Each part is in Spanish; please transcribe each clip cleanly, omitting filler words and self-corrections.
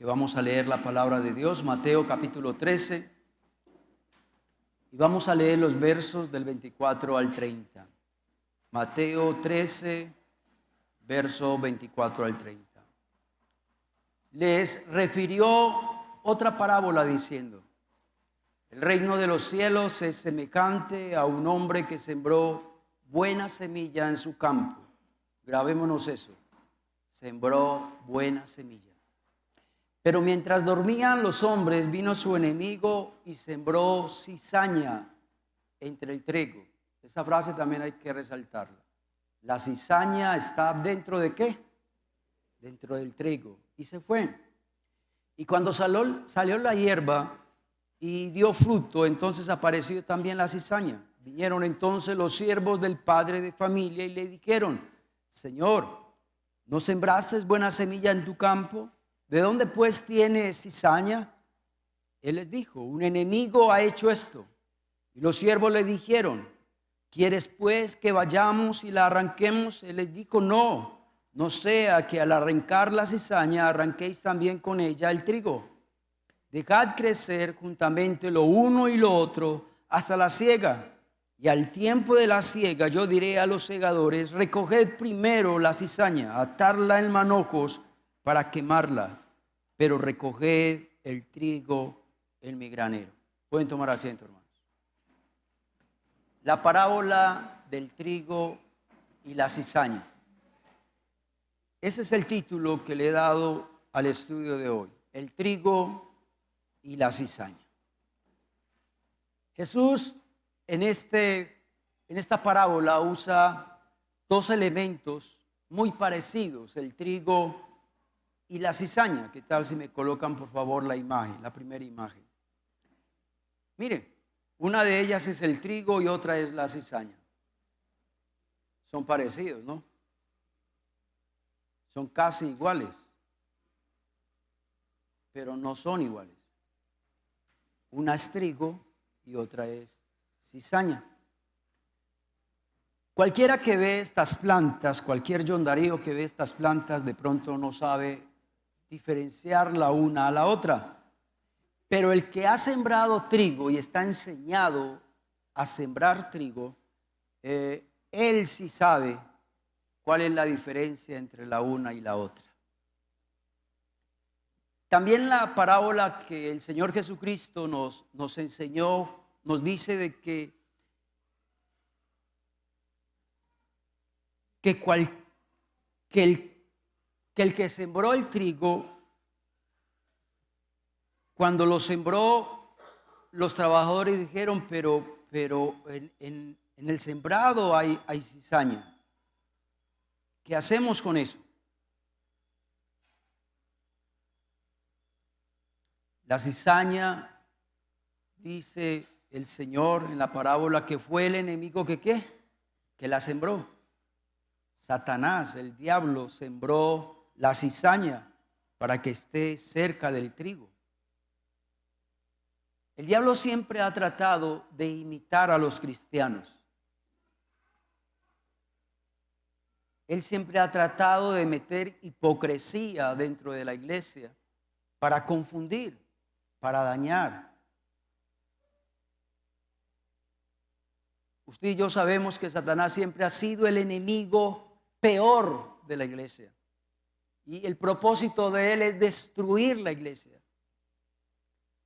que vamos a leer la palabra de Dios, Mateo capítulo 13, y vamos a leer los versos del 24 al 30. Mateo 13, verso 24 al 30. Les refirió otra parábola diciendo: el reino de los cielos es semejante a un hombre que sembró buena semilla en su campo. Grabémonos eso. Sembró buena semilla. Pero mientras dormían los hombres, vino su enemigo y sembró cizaña entre el trigo. Esa frase también hay que resaltarla. La cizaña está dentro de ¿qué? Dentro del trigo. Y se fue. Y cuando salió la hierba y dio fruto, entonces apareció también la cizaña. Vinieron entonces los siervos del padre de familia y le dijeron: Señor, ¿no sembraste buena semilla en tu campo? ¿De dónde pues tiene cizaña? Él les dijo: un enemigo ha hecho esto. Y los siervos le dijeron: ¿quieres pues que vayamos y la arranquemos? Él les dijo: no sea que al arrancar la cizaña arranquéis también con ella el trigo. Dejad crecer juntamente lo uno y lo otro hasta la siega. Y al tiempo de la siega yo diré a los segadores: recoged primero la cizaña, atarla en manojos para quemarla, pero recoged el trigo en mi granero. Pueden tomar asiento, hermanos. La parábola del trigo y la cizaña. Ese es el título que le he dado al estudio de hoy: el trigo y la cizaña. Jesús en esta parábola usa dos elementos muy parecidos: el trigo y la cizaña. ¿Qué tal si me colocan por favor la imagen, la primera imagen? Miren, una de ellas es el trigo y otra es la cizaña. Son parecidos, ¿no? Son casi iguales, pero no son iguales. Una es trigo y otra es cizaña. Cualquiera que ve estas plantas, cualquier yondarío que ve estas plantas, de pronto no sabe diferenciar la una a la otra. Pero el que ha sembrado trigo y está enseñado a sembrar trigo, él sí sabe cuál es la diferencia entre la una y la otra. También la parábola que el Señor Jesucristo nos enseñó, nos dice de que el que sembró el trigo, cuando lo sembró, los trabajadores dijeron: pero en el sembrado hay cizaña. ¿Qué hacemos con eso? La cizaña, dice el Señor en la parábola, que fue el enemigo que la sembró. Satanás, el diablo, sembró la cizaña para que esté cerca del trigo. El diablo siempre ha tratado de imitar a los cristianos. Él siempre ha tratado de meter hipocresía dentro de la iglesia para confundir, para dañar. Usted y yo sabemos que Satanás siempre ha sido el enemigo peor de la iglesia. Y el propósito de él es destruir la iglesia.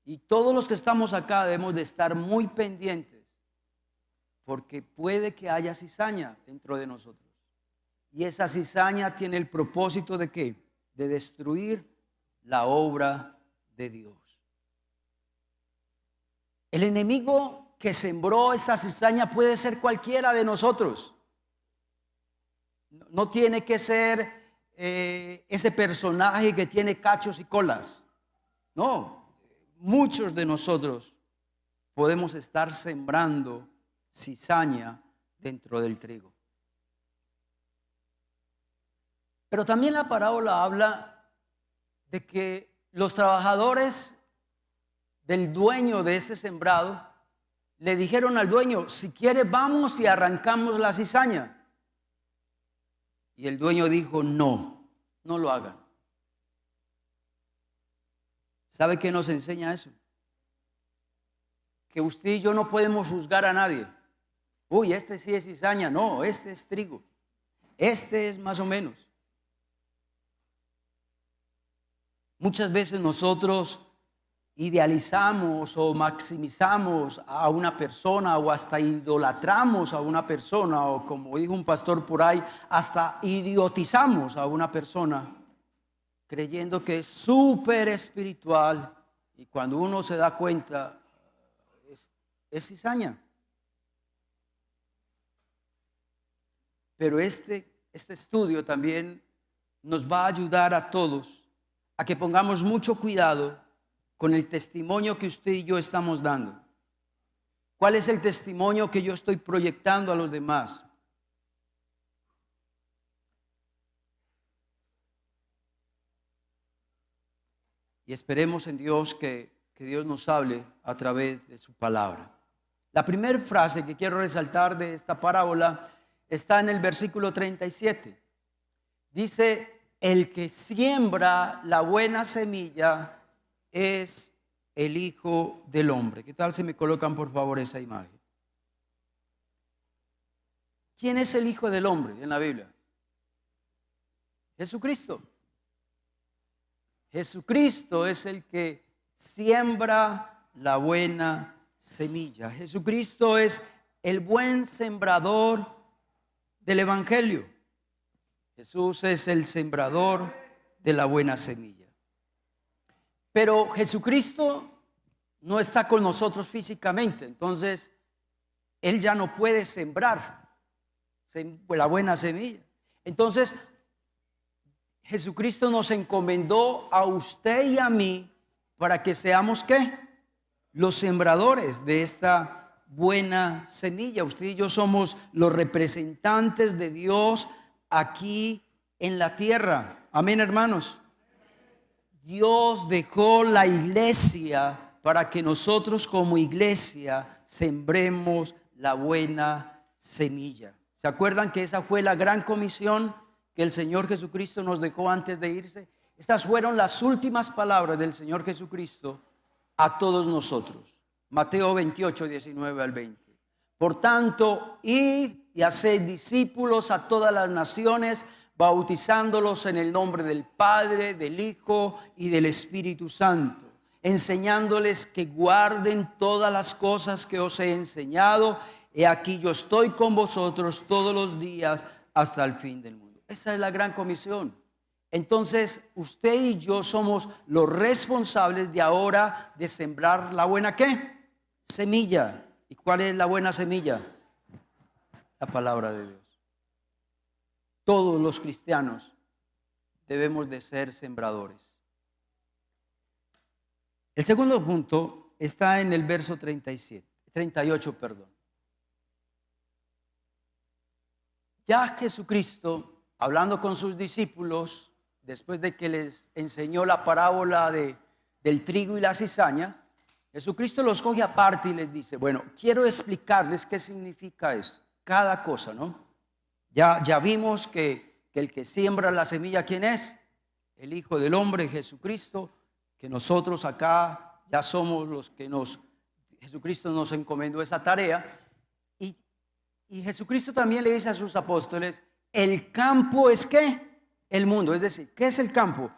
Y todos los que estamos acá debemos de estar muy pendientes, porque puede que haya cizaña dentro de nosotros. Y esa cizaña tiene el propósito de ¿qué? De destruir la obra de Dios. El enemigo que sembró esta cizaña puede ser cualquiera de nosotros. No tiene que ser ese personaje que tiene cachos y colas. No, muchos de nosotros podemos estar sembrando cizaña dentro del trigo. Pero también la parábola habla de que los trabajadores del dueño de este sembrado le dijeron al dueño: si quiere vamos y arrancamos la cizaña. Y el dueño dijo: no lo hagan. ¿Sabe qué nos enseña eso? Que usted y yo no podemos juzgar a nadie. Uy, este sí es cizaña. No, este es trigo. Este es más o menos. Muchas veces nosotros idealizamos o maximizamos a una persona o hasta idolatramos a una persona o, como dijo un pastor por ahí, hasta idiotizamos a una persona creyendo que es súper espiritual y cuando uno se da cuenta es cizaña. Pero este estudio también nos va a ayudar a todos a que pongamos mucho cuidado con el testimonio que usted y yo estamos dando. ¿Cuál es el testimonio que yo estoy proyectando a los demás? Y esperemos en Dios que Dios nos hable a través de su palabra. La primera frase que quiero resaltar de esta parábola está en el versículo 37. Dice, el que siembra la buena semilla es el Hijo del Hombre. ¿Qué tal si me colocan por favor esa imagen? ¿Quién es el Hijo del Hombre en la Biblia? Jesucristo. Jesucristo es el que siembra la buena semilla. Jesucristo es el buen sembrador del Evangelio. Jesús es el sembrador de la buena semilla. Pero Jesucristo no está con nosotros físicamente, entonces Él ya no puede sembrar la buena semilla. Entonces Jesucristo nos encomendó a usted y a mí para que seamos ¿qué? Los sembradores de esta buena semilla. Usted y yo somos los representantes de Dios aquí en la tierra. Amén, hermanos. Dios dejó la iglesia para que nosotros como iglesia sembremos la buena semilla. ¿Se acuerdan que esa fue la gran comisión que el Señor Jesucristo nos dejó antes de irse? Estas fueron las últimas palabras del Señor Jesucristo a todos nosotros. Mateo 28, 19 al 20. Por tanto, id y haced discípulos a todas las naciones, bautizándolos en el nombre del Padre, del Hijo y del Espíritu Santo, enseñándoles que guarden todas las cosas que os he enseñado. He aquí yo estoy con vosotros todos los días hasta el fin del mundo. Esa es la gran comisión. Entonces, usted y yo somos los responsables de ahora de sembrar la buena ¿qué? Semilla. ¿Y cuál es la buena semilla? La palabra de Dios. Todos los cristianos debemos de ser sembradores. El segundo punto está en el verso 38, perdón. Ya Jesucristo, hablando con sus discípulos, después de que les enseñó la parábola del trigo y la cizaña, Jesucristo los coge aparte y les dice, bueno, quiero explicarles qué significa eso, cada cosa, ¿no? Ya vimos que el que siembra la semilla, ¿quién es? El Hijo del Hombre, Jesucristo, que nosotros acá ya somos los que Jesucristo nos encomendó esa tarea. Y Jesucristo también le dice a sus apóstoles, el campo es ¿qué? El mundo. Es decir, ¿qué es el campo?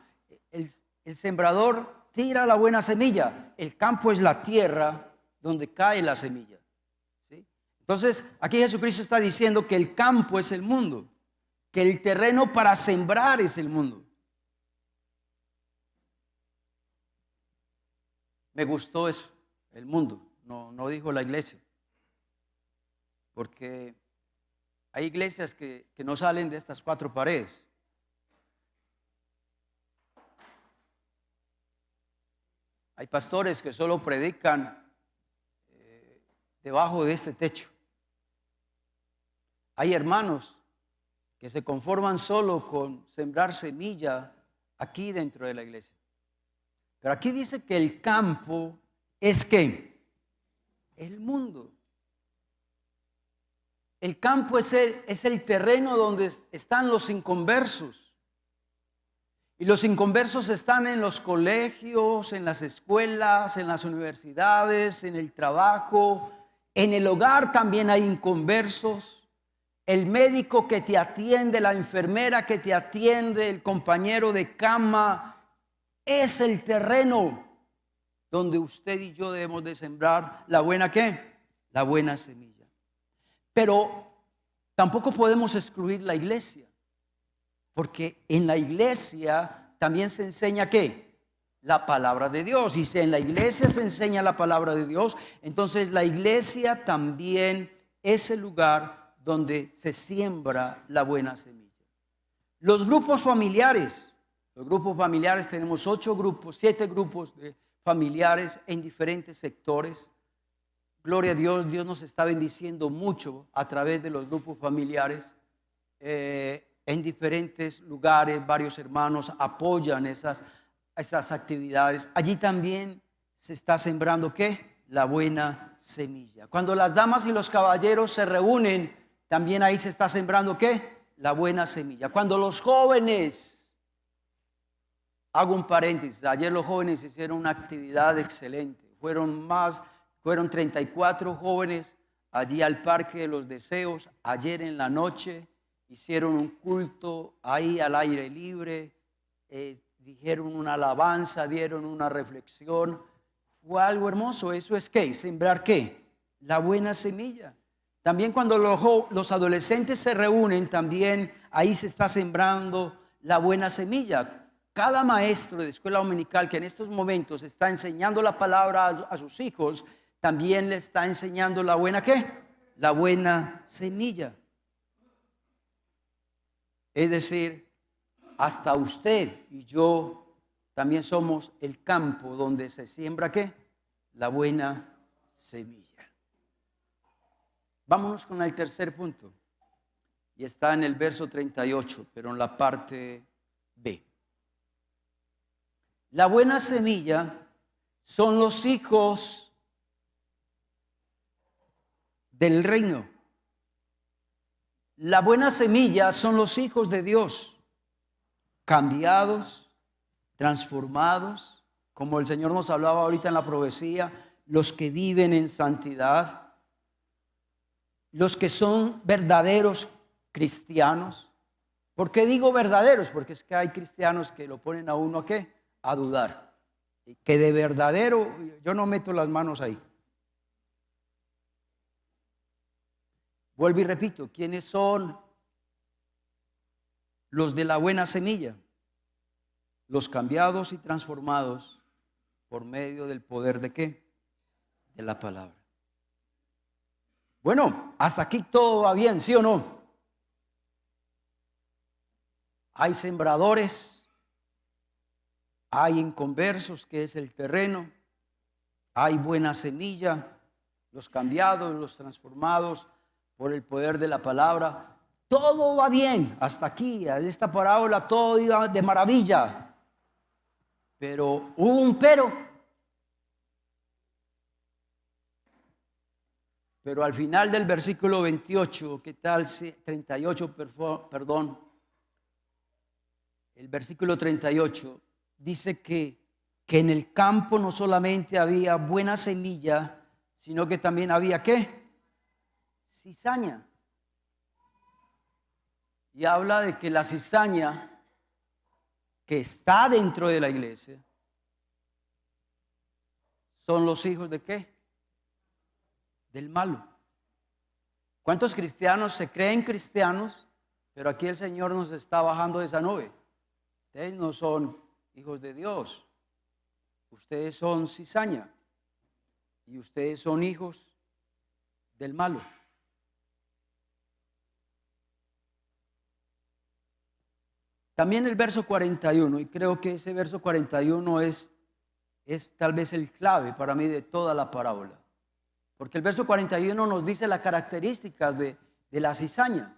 El sembrador tira la buena semilla. El campo es la tierra donde cae la semilla. ¿Sí? Entonces, aquí Jesucristo está diciendo que el campo es el mundo, que el terreno para sembrar es el mundo. Me gustó eso, el mundo, no dijo la iglesia. Porque hay iglesias que no salen de estas cuatro paredes. Hay pastores que solo predican debajo de este techo. Hay hermanos que se conforman solo con sembrar semilla aquí dentro de la iglesia. Pero aquí dice que el campo es ¿qué? El mundo. El campo es el terreno donde están los inconversos. Y los inconversos están en los colegios, en las escuelas, en las universidades, en el trabajo, en el hogar también hay inconversos. El médico que te atiende, la enfermera que te atiende, el compañero de cama, es el terreno donde usted y yo debemos de sembrar la buena ¿qué? La buena semilla. Pero tampoco podemos excluir la iglesia. Porque en la iglesia también se enseña ¿qué? La palabra de Dios. Y si en la iglesia se enseña la palabra de Dios, entonces la iglesia también es el lugar donde se siembra la buena semilla. Los grupos familiares. Los grupos familiares tenemos 7 grupos de familiares en diferentes sectores. Gloria a Dios, Dios nos está bendiciendo mucho a través de los grupos familiares. En diferentes lugares, varios hermanos apoyan esas actividades. Allí también se está sembrando ¿qué? La buena semilla. Cuando las damas y los caballeros se reúnen, también ahí se está sembrando ¿qué? La buena semilla. Cuando los jóvenes, hago un paréntesis, ayer los jóvenes hicieron una actividad excelente. Fueron 34 jóvenes allí al Parque de los Deseos, ayer en la noche. Hicieron un culto ahí al aire libre, dijeron una alabanza, dieron una reflexión. Fue algo hermoso. ¿Eso es qué? ¿Sembrar qué? La buena semilla. También cuando los adolescentes se reúnen, también ahí se está sembrando la buena semilla. Cada maestro de escuela dominical que en estos momentos está enseñando la palabra a sus hijos, también le está enseñando la buena ¿qué? La buena semilla. Es decir, hasta usted y yo también somos el campo donde se siembra ¿qué? La buena semilla. Vámonos con el tercer punto. Y está en el verso 38, pero en la parte B. La buena semilla son los hijos del reino. La buena semilla son los hijos de Dios, cambiados, transformados, como el Señor nos hablaba ahorita en la profecía, los que viven en santidad, los que son verdaderos cristianos. ¿Por qué digo verdaderos? Porque es que hay cristianos que lo ponen a uno ¿a qué? A dudar. Que de verdadero, yo no meto las manos ahí. Vuelvo y repito, ¿quiénes son los de la buena semilla? Los cambiados y transformados por medio del poder ¿de qué? De la palabra. Bueno, hasta aquí todo va bien, ¿sí o no? Hay sembradores, hay inconversos, que es el terreno, hay buena semilla, los cambiados, los transformados por el poder de la palabra. Todo va bien hasta aquí, en esta parábola todo iba de maravilla, pero hubo un pero al final del versículo 28, ¿qué tal? 38, perdón, el versículo 38 dice que en el campo no solamente había buena semilla, sino que también había ¿qué? Cizaña. Y habla de que la cizaña que está dentro de la iglesia son los hijos ¿de qué? Del malo. ¿Cuántos cristianos se creen cristianos? Pero aquí el Señor nos está bajando de esa nube. Ustedes no son hijos de Dios. Ustedes son cizaña. Y ustedes son hijos del malo. También el verso 41, y creo que ese verso 41 es tal vez el clave para mí de toda la parábola. Porque el verso 41 nos dice las características de la cizaña.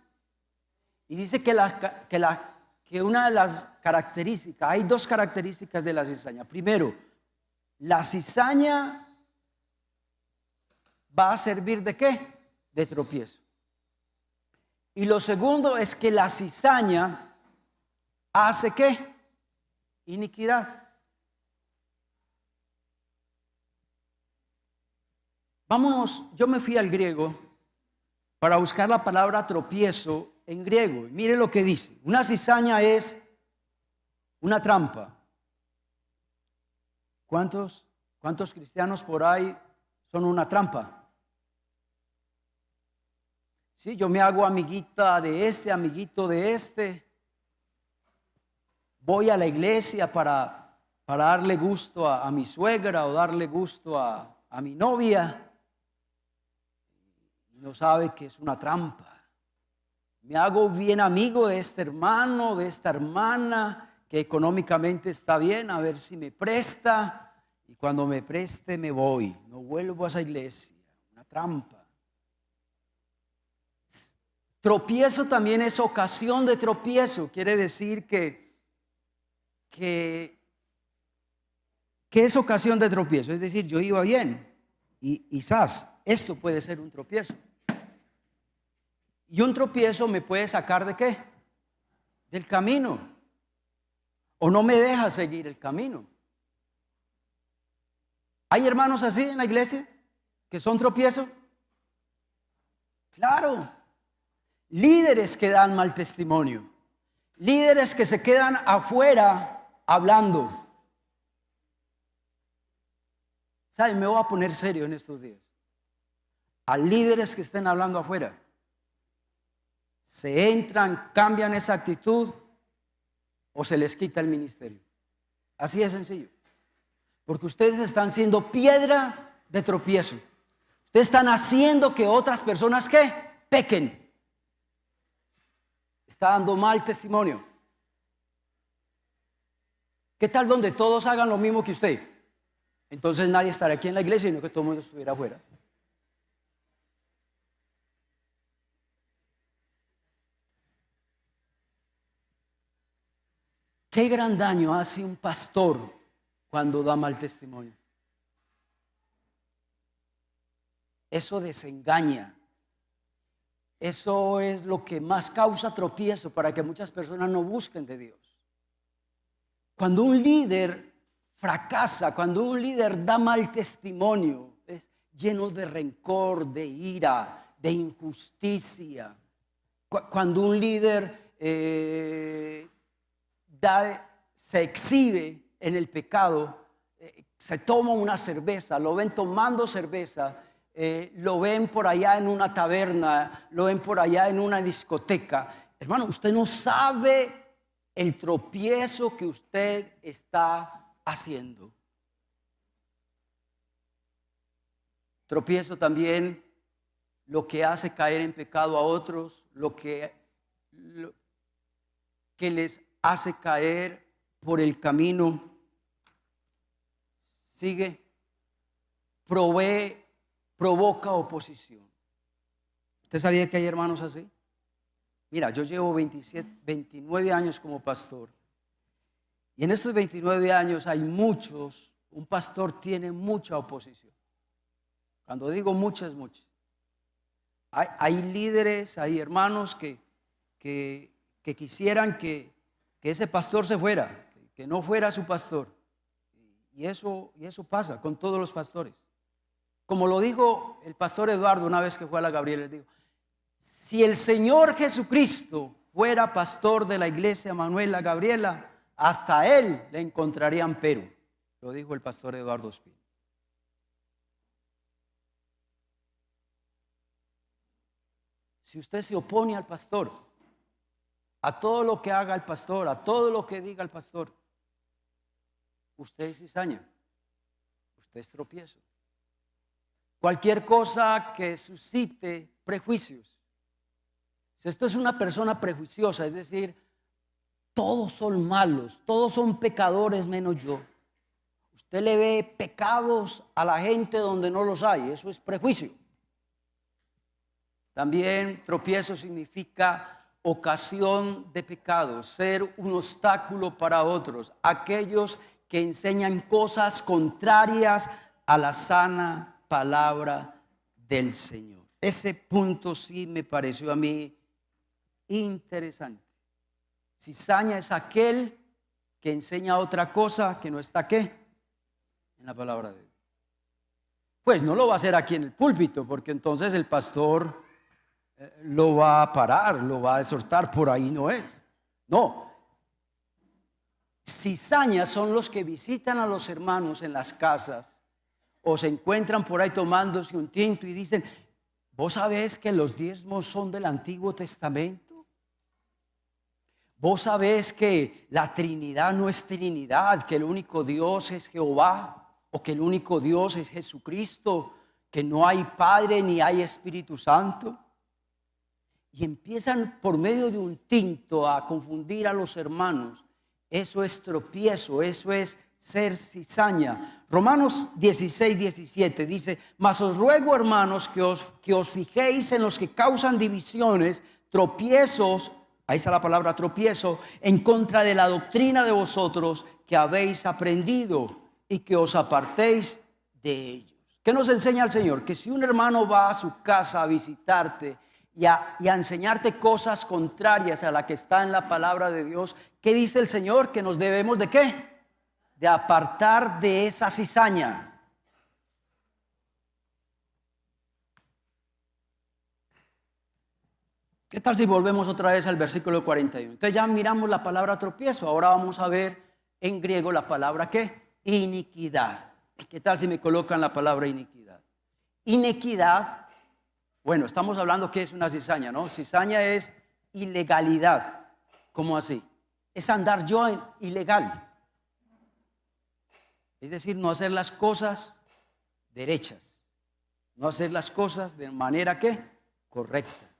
Y dice que una de las características, hay dos características de la cizaña. Primero, la cizaña va a servir ¿de qué? De tropiezo. Y lo segundo es que la cizaña hace ¿qué? iniquidad. Vámonos, yo me fui al griego para buscar la palabra tropiezo en griego. Mire lo que dice. Una cizaña es una trampa. ¿Cuántos cristianos por ahí son una trampa? Sí, yo me hago amiguita de este, amiguito de este. Voy a la iglesia para darle gusto a mi suegra o darle gusto a mi novia. No sabe que es una trampa. Me hago bien amigo de este hermano, de esta hermana, que económicamente está bien, a ver si me presta. Y cuando me preste me voy. No vuelvo a esa iglesia. Una trampa. Tropiezo también es ocasión de tropiezo. Quiere decir que es ocasión de tropiezo. Es decir, yo iba bien. Y quizás esto puede ser un tropiezo. Y un tropiezo me puede sacar ¿de qué? Del camino. O no me deja seguir el camino. ¿Hay hermanos así en la iglesia que son tropiezos? Claro. Líderes que dan mal testimonio. Líderes que se quedan afuera hablando. ¿Saben? Me voy a poner serio en estos días. A líderes que estén hablando afuera. Se entran, cambian esa actitud o se les quita el ministerio. Así de sencillo. Porque ustedes están siendo piedra de tropiezo. Ustedes están haciendo que otras personas ¿qué? Pequen. Está dando mal testimonio. ¿Qué tal donde todos hagan lo mismo que usted? Entonces nadie estará aquí en la iglesia, sino que todo el mundo estuviera afuera. ¿Qué gran daño hace un pastor cuando da mal testimonio? Eso desengaña. Eso es lo que más causa tropiezo para que muchas personas no busquen de Dios. Cuando un líder fracasa, cuando un líder da mal testimonio, es lleno de rencor, de ira, de injusticia. Cuando un líder se exhibe en el pecado, se toma una cerveza, lo ven tomando cerveza, lo ven por allá en una taberna, lo ven por allá en una discoteca. Hermano, usted no sabe el tropiezo que usted está haciendo. Tropiezo también lo que hace caer en pecado a otros, lo que les hace caer por el camino. Sigue, provoca oposición. ¿Usted sabía que hay hermanos así? Mira, yo llevo 29 años como pastor. Y en estos 29 años hay muchos, un pastor tiene mucha oposición. Cuando digo muchas, es muchas. Hay líderes, hay hermanos que quisieran que ese pastor se fuera, que no fuera su pastor. Y eso pasa con todos los pastores. Como lo dijo el pastor Eduardo una vez que fue a la Gabriela, le dijo: si el Señor Jesucristo fuera pastor de la iglesia Manuel La Gabriela, hasta él le encontrarían pero. Lo dijo el pastor Eduardo Espino. Si usted se opone al pastor, a todo lo que haga el pastor, a todo lo que diga el pastor, usted es cizaña, usted es tropiezo. Cualquier cosa que suscite prejuicios. Si esto es una persona prejuiciosa, es decir, todos son malos, todos son pecadores menos yo. Usted le ve pecados a la gente donde no los hay, eso es prejuicio. También tropiezo significa ocasión de pecado, ser un obstáculo para otros, aquellos que enseñan cosas contrarias a la sana palabra del Señor. Ese punto sí me pareció a mí interesante. Cizaña es aquel que enseña otra cosa que no está ¿qué? En la palabra de Dios. Pues no lo va a hacer aquí en el púlpito, porque entonces el pastor lo va a parar, lo va a exhortar, por ahí no es. No. Cizañas son los que visitan a los hermanos en las casas o se encuentran por ahí tomándose un tinto y dicen: ¿vos sabés que los diezmos son del Antiguo Testamento? ¿Vos sabés que la Trinidad no es Trinidad, que el único Dios es Jehová? ¿O que el único Dios es Jesucristo? ¿Que no hay Padre ni hay Espíritu Santo? Y empiezan por medio de un tinto a confundir a los hermanos. Eso es tropiezo, eso es ser cizaña. Romanos 16:17 dice: mas os ruego, hermanos, que os fijéis en los que causan divisiones, tropiezos, ahí está la palabra tropiezo, en contra de la doctrina de vosotros que habéis aprendido, y que os apartéis de ellos. ¿Qué nos enseña el Señor? Que si un hermano va a su casa a visitarte y a enseñarte cosas contrarias a la que está en la palabra de Dios, ¿qué dice el Señor? Que nos debemos ¿de qué? De apartar de esa cizaña. ¿Qué tal si volvemos otra vez al versículo 41? Entonces ya miramos la palabra tropiezo, ahora vamos a ver en griego la palabra ¿qué? Iniquidad. ¿Qué tal si me colocan la palabra iniquidad? Iniquidad, bueno, estamos hablando que es una cizaña, ¿no? Cizaña es ilegalidad. ¿Cómo así? Es andar yo en ilegal. Es decir, no hacer las cosas derechas, no hacer las cosas de manera ¿qué? Correcta.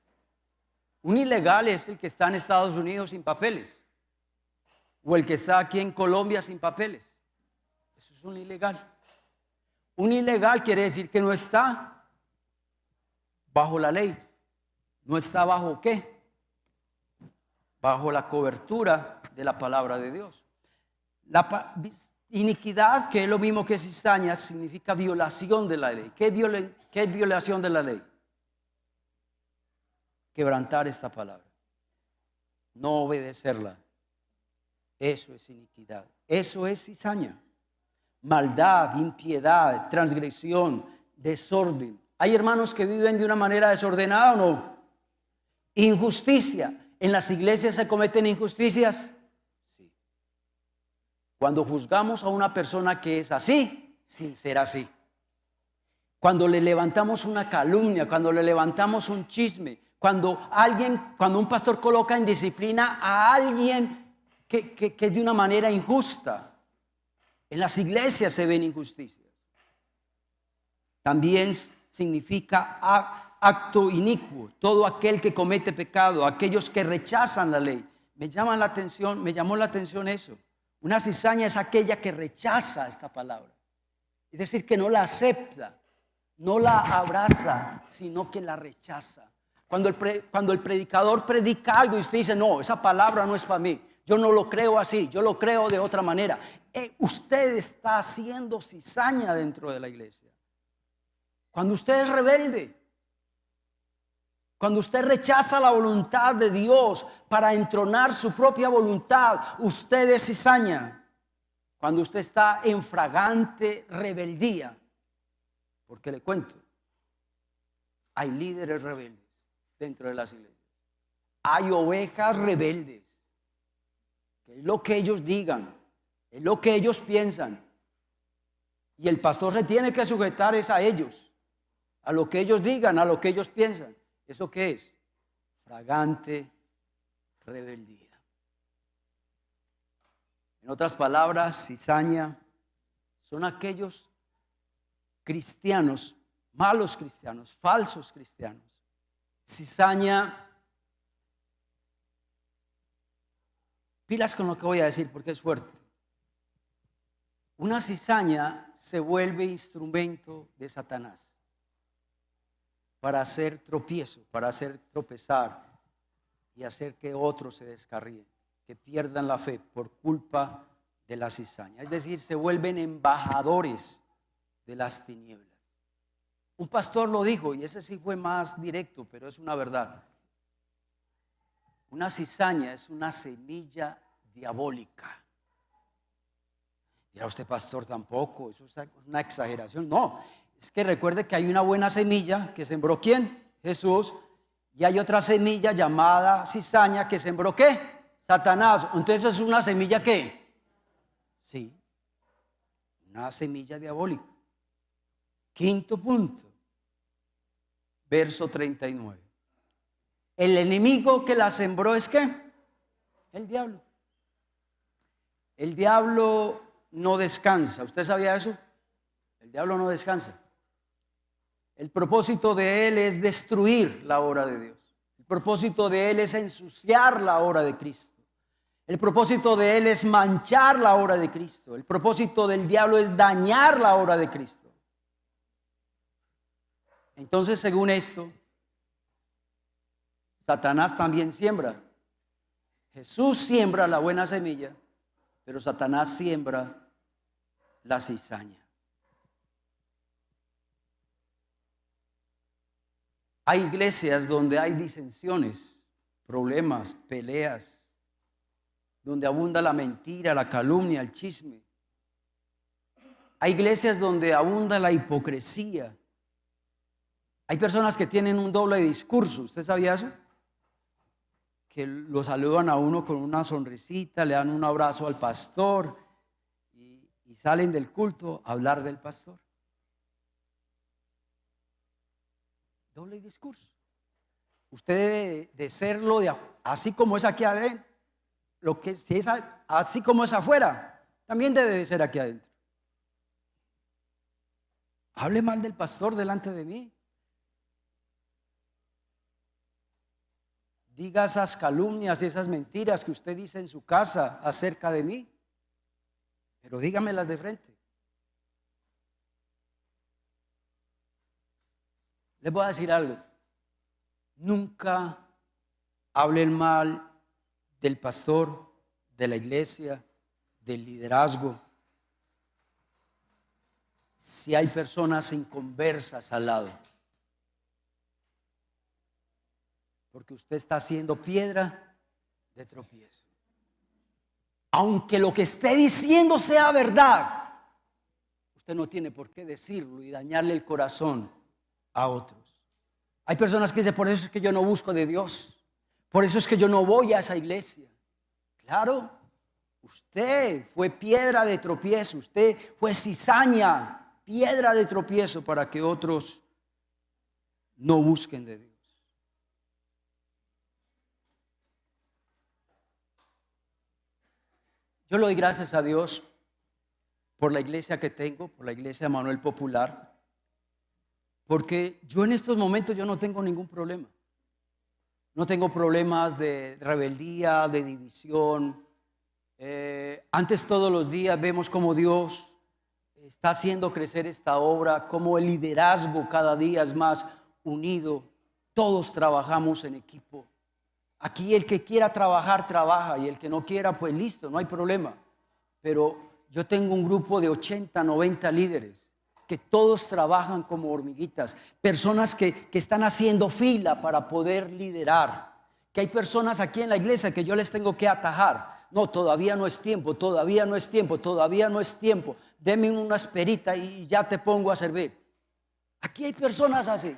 Un ilegal es el que está en Estados Unidos sin papeles, o el que está aquí en Colombia sin papeles. Eso es un ilegal. Un ilegal quiere decir que no está bajo la ley. No está bajo ¿qué? Bajo la cobertura de la palabra de Dios. La iniquidad, que es lo mismo que cizaña, significa violación de la ley. ¿Qué es violación de la ley? Quebrantar esta palabra, no obedecerla. Eso es iniquidad. Eso es cizaña. Maldad, impiedad, transgresión, desorden. ¿Hay hermanos que viven de una manera desordenada o no? Injusticia. ¿En las iglesias se cometen injusticias? Sí. Cuando juzgamos a una persona que es así, sin ser así. Cuando le levantamos una calumnia, cuando le levantamos un chisme, cuando un pastor coloca en disciplina a alguien que es de una manera injusta. En las iglesias se ven injusticias. También significa acto inicuo, todo aquel que comete pecado, aquellos que rechazan la ley. Me llamó la atención eso. Una cizaña es aquella que rechaza esta palabra. Es decir, que no la acepta, no la abraza, sino que la rechaza. Cuando el predicador predica algo y usted dice: no, esa palabra no es para mí, yo no lo creo así, yo lo creo de otra manera. Usted está haciendo cizaña dentro de la iglesia. Cuando usted es rebelde, cuando usted rechaza la voluntad de Dios para entronar su propia voluntad, usted es cizaña. Cuando usted está en fragante rebeldía, porque le cuento, hay líderes rebeldes dentro de las iglesias. Hay ovejas rebeldes, que es lo que ellos digan, es lo que ellos piensan. Y el pastor se tiene que sujetar es a ellos, a lo que ellos digan, a lo que ellos piensan. ¿Eso qué es? Fragante rebeldía. En otras palabras, cizaña son aquellos cristianos, malos cristianos, falsos cristianos. Cizaña, pilas con lo que voy a decir porque es fuerte. Una cizaña se vuelve instrumento de Satanás para hacer tropiezo, para hacer tropezar y hacer que otros se descarríen, que pierdan la fe por culpa de la cizaña. Es decir, se vuelven embajadores de las tinieblas. Un pastor lo dijo, y ese sí fue más directo, pero es una verdad. Una cizaña es una semilla diabólica. Dirá usted, pastor, tampoco, eso es una exageración. No, es que recuerde que hay una buena semilla que sembró ¿quién? Jesús. Y hay otra semilla llamada cizaña que sembró ¿qué? Satanás. Entonces es una semilla ¿qué? Sí, una semilla diabólica. Quinto punto, verso 39. El enemigo que la sembró es ¿qué? El diablo. El diablo no descansa. ¿Usted sabía eso? El diablo no descansa. El propósito de él es destruir la obra de Dios. El propósito de él es ensuciar la obra de Cristo. El propósito de él es manchar la obra de Cristo. El propósito del diablo es dañar la obra de Cristo. Entonces, según esto, Satanás también siembra. Jesús siembra la buena semilla, pero Satanás siembra la cizaña. Hay iglesias donde hay disensiones, problemas, peleas, donde abunda la mentira, la calumnia, el chisme. Hay iglesias donde abunda la hipocresía. Hay personas que tienen un doble discurso. ¿Usted sabía eso? Que lo saludan a uno con una sonrisita, le dan un abrazo al pastor y salen del culto a hablar del pastor. Doble discurso. Usted debe de serlo así como es aquí adentro. Lo que si es así como es afuera, también debe de ser aquí adentro. Hable mal del pastor delante de mí. Diga esas calumnias y esas mentiras que usted dice en su casa acerca de mí, pero dígamelas de frente. Les voy a decir algo. Nunca hablen mal del pastor, de la iglesia, del liderazgo, si hay personas inconversas al lado. Porque usted está haciendo piedra de tropiezo. Aunque lo que esté diciendo sea verdad, usted no tiene por qué decirlo y dañarle el corazón a otros. Hay personas que dicen, por eso es que yo no busco de Dios, por eso es que yo no voy a esa iglesia. Claro, usted fue piedra de tropiezo, usted fue cizaña, piedra de tropiezo para que otros no busquen de Dios. Yo le doy gracias a Dios por la iglesia que tengo, por la iglesia Manuel Popular, porque yo en estos momentos yo no tengo ningún problema. No tengo problemas de rebeldía, de división. Antes todos los días vemos cómo Dios está haciendo crecer esta obra, cómo el liderazgo cada día es más unido. Todos trabajamos en equipo. Aquí el que quiera trabajar, trabaja, y el que no quiera, pues listo, no hay problema. Pero yo tengo un grupo de 80, 90 líderes que todos trabajan como hormiguitas, personas que están haciendo fila para poder liderar, que hay personas aquí en la iglesia que yo les tengo que atajar. No, todavía no es tiempo, todavía no es tiempo, todavía no es tiempo. Deme una esperita y ya te pongo a servir. Aquí hay personas así.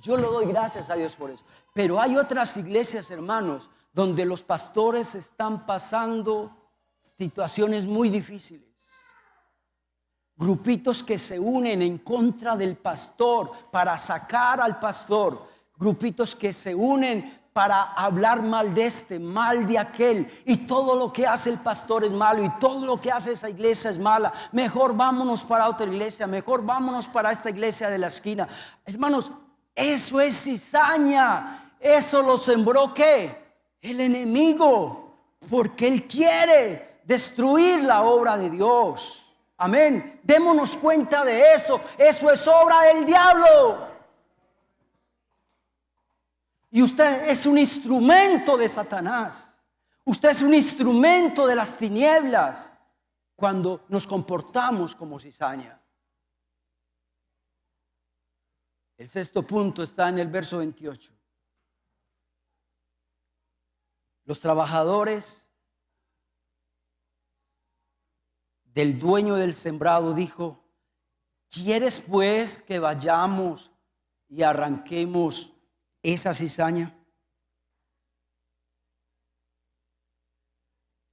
Yo le doy gracias a Dios por eso. Pero hay otras iglesias, hermanos, donde los pastores están pasando situaciones muy difíciles. Grupitos que se unen en contra del pastor para sacar al pastor. Grupitos que se unen para hablar mal de este, mal de aquel. Y todo lo que hace el pastor es malo y todo lo que hace esa iglesia es mala. Mejor vámonos para otra iglesia, mejor vámonos para esta iglesia de la esquina. Hermanos, eso es cizaña. Eso lo sembró ¿qué? El enemigo, porque él quiere destruir la obra de Dios. Amén. Démonos cuenta de eso. Eso es obra del diablo. Y usted es un instrumento de Satanás. Usted es un instrumento de las tinieblas cuando nos comportamos como cizaña. El sexto punto está en el verso 28. Los trabajadores del dueño del sembrado, dijo: ¿quieres pues que vayamos y arranquemos esa cizaña?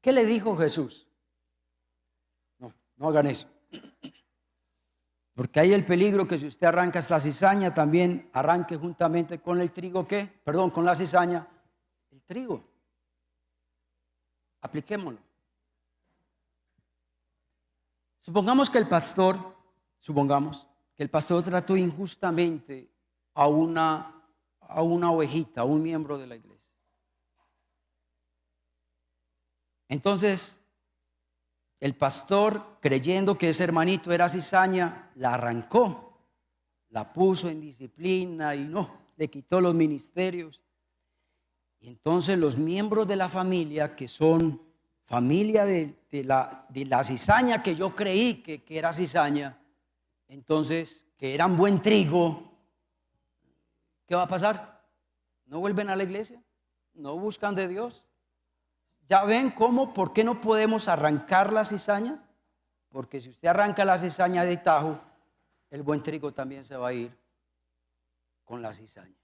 ¿Qué le dijo Jesús? No, no hagan eso. Porque hay el peligro que si usted arranca esta cizaña, también arranque juntamente con el trigo, ¿qué? Perdón, con la cizaña, el trigo. Apliquémoslo. Supongamos que el pastor trató injustamente a una ovejita, a un miembro de la iglesia. Entonces, el pastor, creyendo que ese hermanito era cizaña, la arrancó, la puso en disciplina y le quitó los ministerios. Y entonces los miembros de la familia, que son familia de la cizaña que yo creí que era cizaña, entonces que eran buen trigo, ¿qué va a pasar? ¿No vuelven a la iglesia? ¿No buscan de Dios? ¿Ya ven por qué no podemos arrancar la cizaña? Porque si usted arranca la cizaña de tajo, el buen trigo también se va a ir con la cizaña.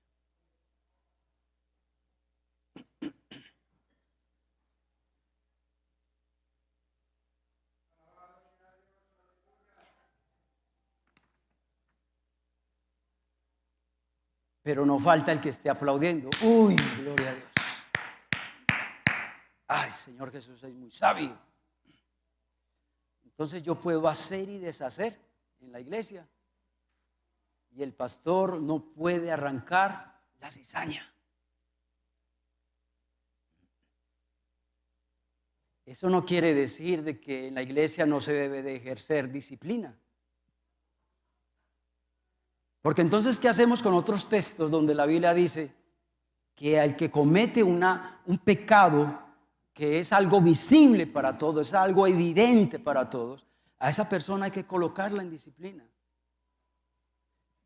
Pero no falta el que esté aplaudiendo. Uy, gloria a Dios. Ay, Señor Jesús es muy sabio. Entonces yo puedo hacer y deshacer en la iglesia. Y el pastor no puede arrancar la cizaña. Eso no quiere decir de que en la iglesia no se debe de ejercer disciplina. Porque entonces, ¿qué hacemos con otros textos donde la Biblia dice que al que comete un pecado que es algo visible para todos, es algo evidente para todos, a esa persona hay que colocarla en disciplina?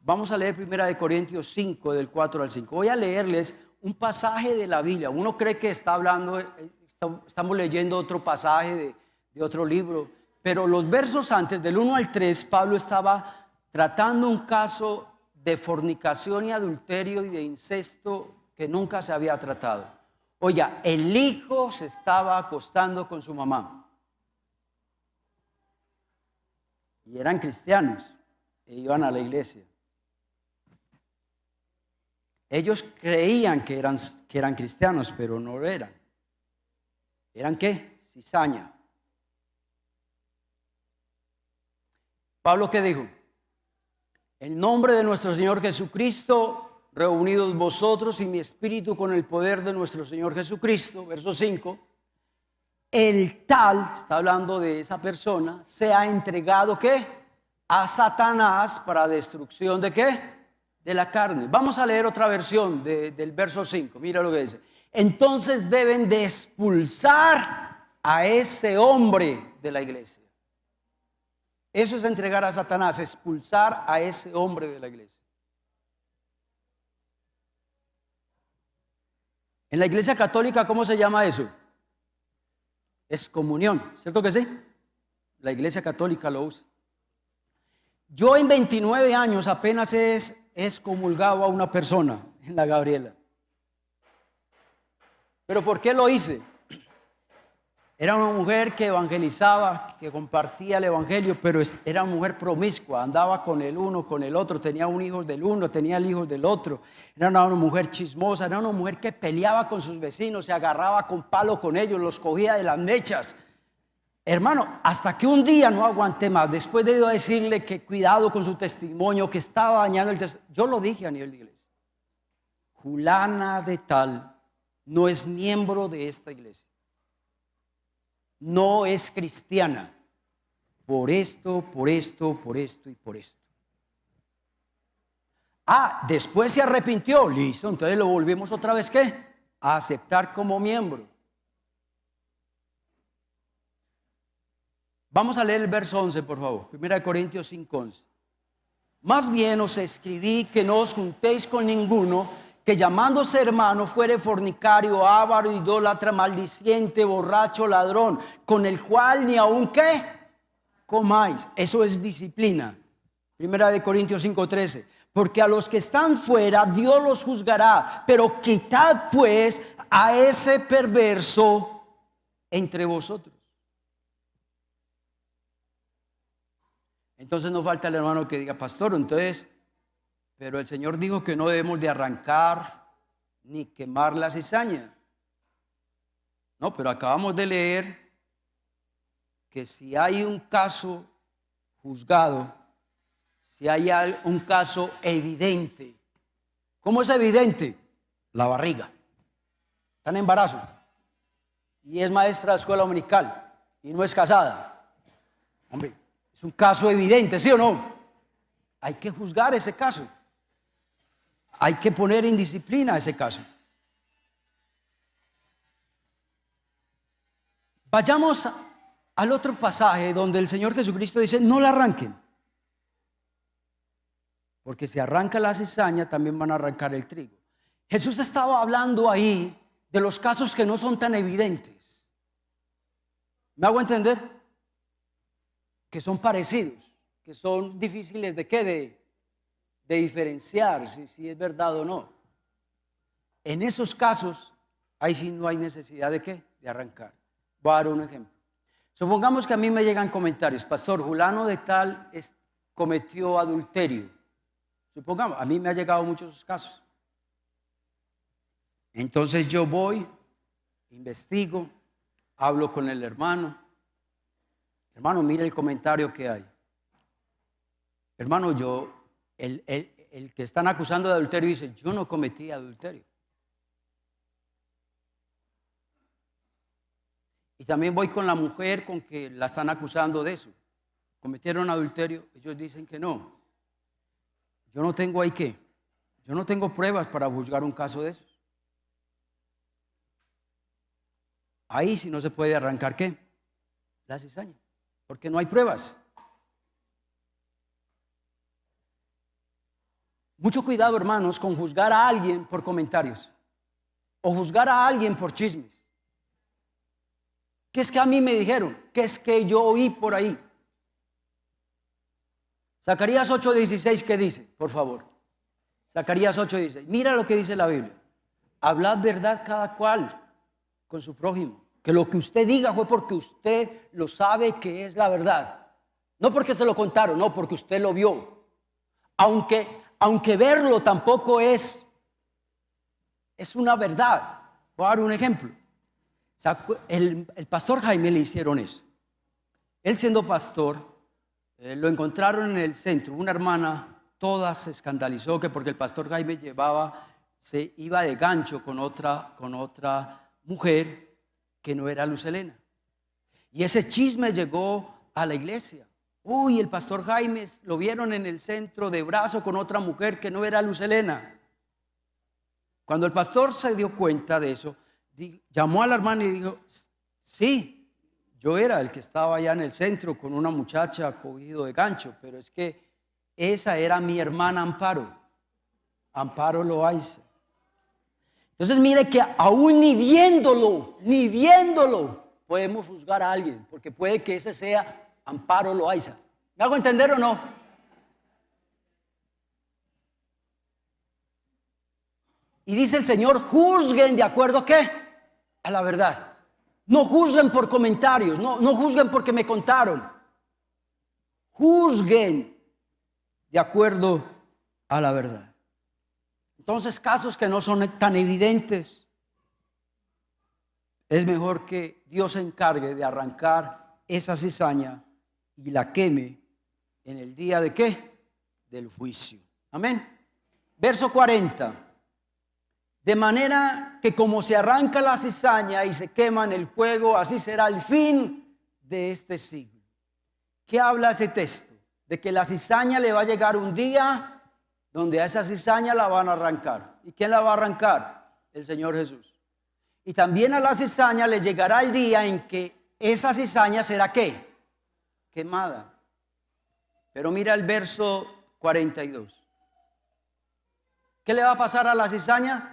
Vamos a leer 1 Corintios 5, del 4 al 5. Voy a leerles un pasaje de la Biblia. Uno cree que estamos leyendo otro pasaje de otro libro, pero los versos antes, del 1 al 3, Pablo estaba tratando un caso de fornicación y adulterio y de incesto que nunca se había tratado. Oiga, el hijo se estaba acostando con su mamá. Y eran cristianos e iban a la iglesia. Ellos creían que eran cristianos, pero no lo eran. ¿Eran qué? Cizaña. Pablo, ¿qué dijo? En nombre de nuestro Señor Jesucristo, reunidos vosotros y mi espíritu con el poder de nuestro Señor Jesucristo, verso 5, el tal, está hablando de esa persona, se ha entregado ¿qué? A Satanás para destrucción ¿de qué? De la carne. Vamos a leer otra versión del verso 5, mira lo que dice. Entonces deben de expulsar a ese hombre de la iglesia. Eso es entregar a Satanás, expulsar a ese hombre de la iglesia. En la iglesia católica, ¿cómo se llama eso? Excomunión, ¿cierto que sí? La iglesia católica lo usa. Yo en 29 años apenas he excomulgado a una persona en la Gabriela. ¿Pero por qué lo hice? Era una mujer que evangelizaba, que compartía el evangelio, pero era una mujer promiscua, andaba con el uno, con el otro, tenía un hijo del uno, tenía el hijo del otro. Era una mujer chismosa, era una mujer que peleaba con sus vecinos, se agarraba con palo con ellos, los cogía de las mechas. Hermano, hasta que un día no aguanté más, después de decirle que cuidado con su testimonio, que estaba dañando el testimonio, yo lo dije a nivel de iglesia. Fulana de tal no es miembro de esta iglesia. No es cristiana por esto y por esto. Después se arrepintió, listo, entonces lo volvemos otra vez ¿qué? A aceptar como miembro. Vamos a leer el verso 11, por favor. 1 Corintios 5:11. Más bien os escribí que no os juntéis con ninguno que llamándose hermano fuere fornicario, avaro, idólatra, maldiciente, borracho, ladrón, con el cual ni aun ¿qué? comáis. Eso es disciplina. Primera de Corintios 5:13. Porque a los que están fuera Dios los juzgará, pero quitad pues a ese perverso entre vosotros. Entonces no falta el hermano que diga, pastor, entonces, pero el Señor dijo que no debemos de arrancar ni quemar la cizaña. No, pero acabamos de leer que si hay un caso juzgado, si hay un caso evidente. ¿Cómo es evidente? La barriga. Está en embarazo. Y es maestra de escuela dominical. Y no es casada. Hombre, es un caso evidente, ¿sí o no? Hay que juzgar ese caso. Hay que poner en disciplina ese caso. Vayamos al otro pasaje donde el Señor Jesucristo dice, no la arranquen. Porque si arranca la cizaña, también van a arrancar el trigo. Jesús estaba hablando ahí de los casos que no son tan evidentes. ¿Me hago entender? Que son parecidos, que son difíciles de qué, de diferenciar si es verdad o no. En esos casos, ahí sí no hay necesidad de qué, de arrancar. Voy a dar un ejemplo. Supongamos que a mí me llegan comentarios, pastor, fulano de tal cometió adulterio. Supongamos, a mí me ha llegado muchos casos. Entonces yo voy, investigo, hablo con el hermano. Hermano, mire el comentario que hay. Hermano, el que están acusando de adulterio dice, yo no cometí adulterio. Y también voy con la mujer con que la están acusando de eso. ¿Cometieron adulterio? Ellos dicen que no. Yo no tengo ahí qué. Yo no tengo pruebas para juzgar un caso de esos. Ahí sí no se puede arrancar ¿qué? La cizaña. Porque no hay pruebas. Mucho cuidado, hermanos, con juzgar a alguien por comentarios. O juzgar a alguien por chismes. ¿Qué es que a mí me dijeron? ¿Qué es que yo oí por ahí? Zacarías 8:16, ¿qué dice? Por favor. Zacarías 8:16. Mira lo que dice la Biblia. Hablad verdad cada cual con su prójimo. Que lo que usted diga fue porque usted lo sabe que es la verdad. No porque se lo contaron, no, porque usted lo vio. Aunque verlo tampoco es una verdad. Voy a dar un ejemplo. El pastor Jaime le hicieron eso. Él siendo pastor, lo encontraron en el centro. Una hermana, toda se escandalizó que porque el pastor Jaime se iba de gancho con otra mujer que no era Luz Helena. Y ese chisme llegó a la iglesia. Uy, el pastor Jaime lo vieron en el centro de brazo con otra mujer que no era Luz Helena. Cuando el pastor se dio cuenta de eso, llamó a la hermana y dijo, sí, yo era el que estaba allá en el centro con una muchacha cogido de gancho, pero es que esa era mi hermana Amparo, Amparo Loaiza. Entonces mire que aún ni viéndolo, podemos juzgar a alguien, porque puede que ese sea Amparo Loaiza. ¿Me hago entender o no? Y dice el Señor, juzguen de acuerdo ¿a qué? A la verdad. No juzguen por comentarios, no juzguen porque me contaron. Juzguen de acuerdo a la verdad. Entonces, casos que no son tan evidentes, es mejor que Dios se encargue de arrancar esa cizaña y la queme en el día de ¿qué? Del juicio. Amén. Verso 40. De manera que como se arranca la cizaña y se quema en el fuego, así será el fin de este siglo. ¿Qué habla ese texto? De que la cizaña le va a llegar un día donde a esa cizaña la van a arrancar. ¿Y quién la va a arrancar? El Señor Jesús. Y también a la cizaña le llegará el día en que esa cizaña será ¿qué? Quemada. Pero mira el verso 42. ¿Qué le va a pasar a la cizaña?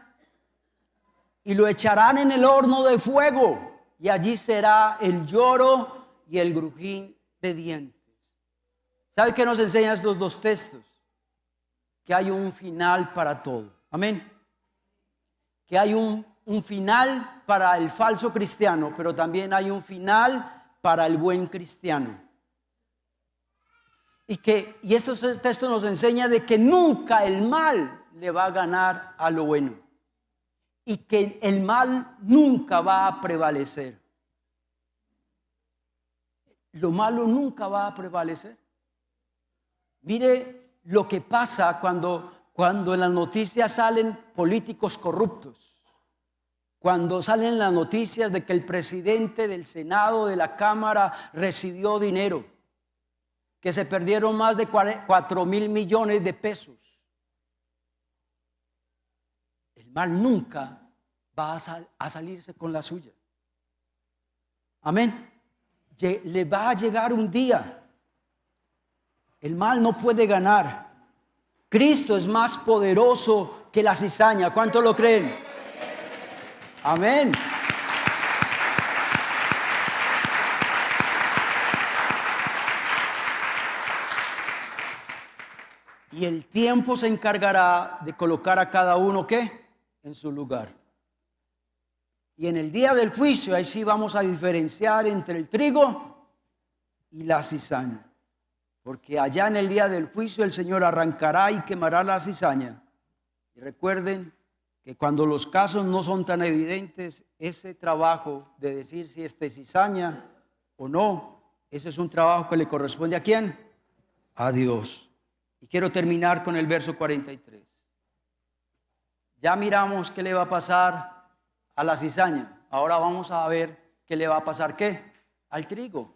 Y lo echarán en el horno de fuego, y allí será el lloro y el crujir de dientes. ¿Sabe qué nos enseñan estos dos textos? Que hay un final para todo. Amén. Que hay un final para el falso cristiano, pero también hay un final para el buen cristiano. Y estos textos nos enseñan de que nunca el mal le va a ganar a lo bueno. Y que el mal nunca va a prevalecer. Lo malo nunca va a prevalecer. Mire lo que pasa cuando en las noticias salen políticos corruptos. Cuando salen las noticias de que el presidente del Senado, de la Cámara, recibió dinero. Que se perdieron más de 4.000 millones de pesos. El mal nunca va a salirse con la suya. Amén. Le va a llegar un día. El mal no puede ganar. Cristo es más poderoso que la cizaña. ¿Cuántos lo creen? Amén. Y el tiempo se encargará de colocar a cada uno, ¿qué? En su lugar. Y en el día del juicio, ahí sí vamos a diferenciar entre el trigo y la cizaña. Porque allá en el día del juicio el Señor arrancará y quemará la cizaña. Y recuerden que cuando los casos no son tan evidentes, ese trabajo de decir si es cizaña o no, eso es un trabajo que le corresponde ¿a quién? A Dios. Y quiero terminar con el verso 43. Ya miramos qué le va a pasar a la cizaña. Ahora vamos a ver qué le va a pasar, ¿qué? Al trigo.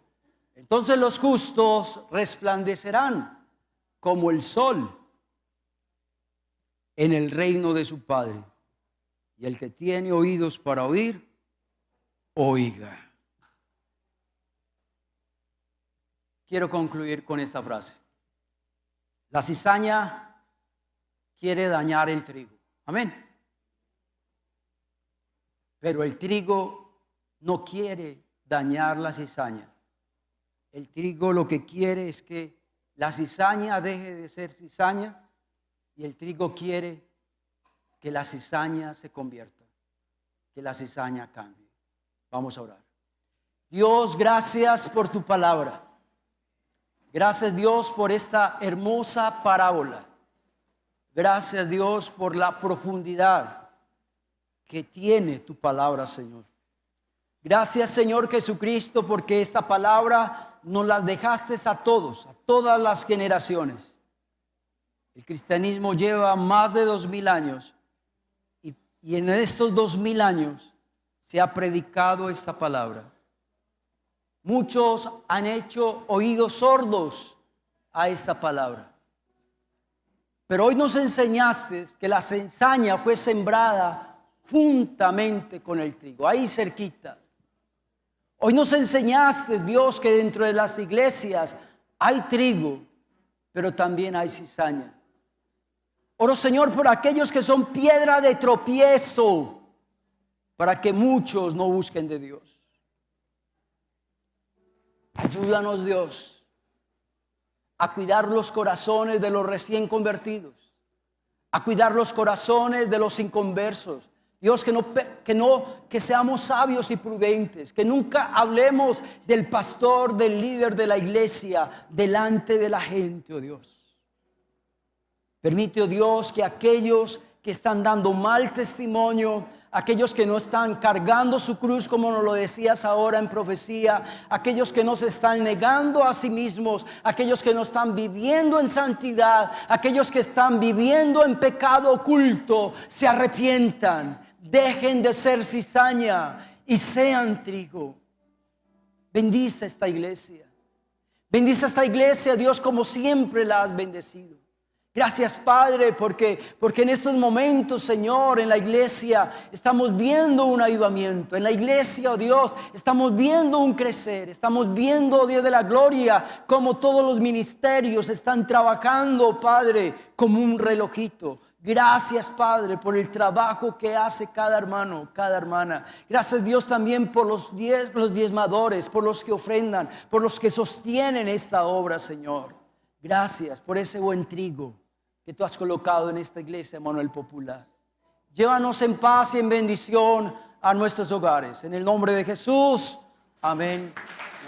Entonces los justos resplandecerán como el sol en el reino de su Padre. Y el que tiene oídos para oír, oiga. Quiero concluir con esta frase. La cizaña quiere dañar el trigo. Amén. Pero el trigo no quiere dañar la cizaña. El trigo lo que quiere es que la cizaña deje de ser cizaña y el trigo quiere que la cizaña se convierta, que la cizaña cambie. Vamos a orar. Dios, gracias por tu palabra. Gracias, Dios, por esta hermosa parábola. Gracias, Dios, por la profundidad que tiene tu palabra, Señor. Gracias, Señor Jesucristo, porque esta palabra nos la dejaste a todos, a todas las generaciones. El cristianismo lleva más de 2000 años y en estos 2000 años se ha predicado esta palabra. Muchos han hecho oídos sordos a esta palabra. Pero hoy nos enseñaste que la cizaña fue sembrada juntamente con el trigo, ahí cerquita. Hoy nos enseñaste, Dios, que dentro de las iglesias hay trigo, pero también hay cizaña. Oro, Señor, por aquellos que son piedra de tropiezo, para que muchos no busquen de Dios. Ayúdanos, Dios, a cuidar los corazones de los recién convertidos, a cuidar los corazones de los inconversos. Dios, que seamos sabios y prudentes, que nunca hablemos del pastor, del líder de la iglesia delante de la gente, oh Dios. Permite, oh Dios, que aquellos que están dando mal testimonio, aquellos que no están cargando su cruz como nos lo decías ahora en profecía, aquellos que no se están negando a sí mismos, aquellos que no están viviendo en santidad, aquellos que están viviendo en pecado oculto, se arrepientan, dejen de ser cizaña y sean trigo. Bendice esta iglesia. Bendice esta iglesia, Dios, como siempre la has bendecido. Gracias, Padre, porque en estos momentos, Señor, en la iglesia estamos viendo un avivamiento. En la iglesia, oh Dios, estamos viendo un crecer. Estamos viendo, oh Dios de la gloria, como todos los ministerios están trabajando, Padre, como un relojito. Gracias, Padre, por el trabajo que hace cada hermano, cada hermana. Gracias, Dios, también por los diezmadores, por los que ofrendan, por los que sostienen esta obra, Señor. Gracias por ese buen trigo que tú has colocado en esta iglesia, Manuel Popular. Llévanos en paz y en bendición a nuestros hogares. En el nombre de Jesús. Amén.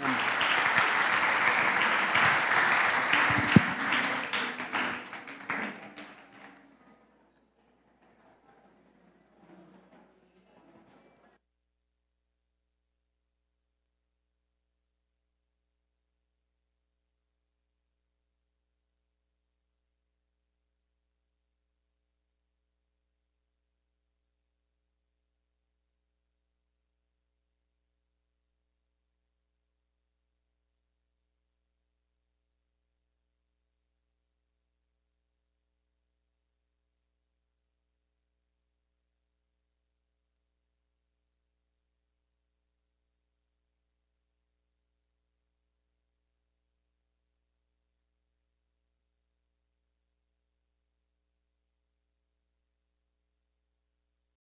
Amén.